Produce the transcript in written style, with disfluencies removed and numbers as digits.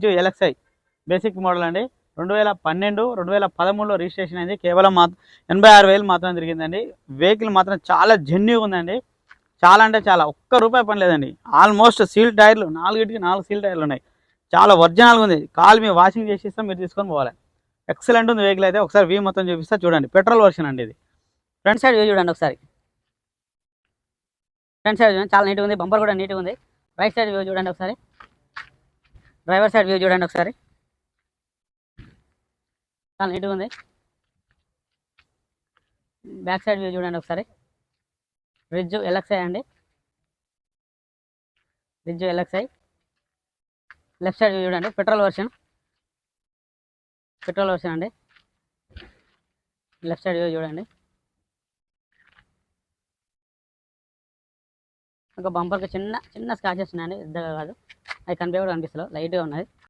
Ridge LXi basic model అండి. 2012 2013లో registration అయింది. కేవలం 86,000 మాత్రం తిరిగిందండి. వెహికల్ మాత్రం చాలా జెన్యూగా ఉందండి. చాలా అంటే చాలా, ఒక్క రూపాయి పని లేదండి. ఆల్మోస్ట్ సీల్ టైర్లు 4కి 4 సీల్ టైర్లు ఉన్నాయి. చాలా ఒరిజినల్గా ఉంది. కాల్ మీ వాషింగ్ చేసి ఇస్తాం, మీరు తీసుకొని పోవాలి. ఎక్సలెంట్ ఉంది వెహికల్ అయితే. ఒకసారి వ్యూ మొత్తం చూపిస్తా చూడండి. పెట్రోల్ వర్షన్ అండి ఇది. ఫ్రంట్ సైడ్ వ్యూ చూడండి ఒకసారి. ఫ్రంట్ సైడ్ చూడండి, చాలా నీట్గా ఉంది. బంపర్ కూడా నీట్గా ఉంది. రైట్ సైడ్ వ్యూ చూడండి ఒకసారి. డ్రైవర్ సైడ్ వ్యూ చూడండి ఒకసారి. చాలా నీట్గా ఉంది. బ్యాక్ సైడ్ వ్యూ చూడండి ఒకసారి. రిడ్జ్ ఎల్ఎక్స్ఐ అండి. Ridge LXi. Left side view చూడండి. పెట్రోల్ వర్షన్ అండి. లెఫ్ట్ సైడ్ వ్యూ చూడండి. ఒక బంపర్కి చిన్న స్క్రాచెస్ ఉన్నాయండి, పెద్దగా కాదు. అవి కనిపించే కూడా కనిపిస్తలేదు, లైట్గా ఉన్నది.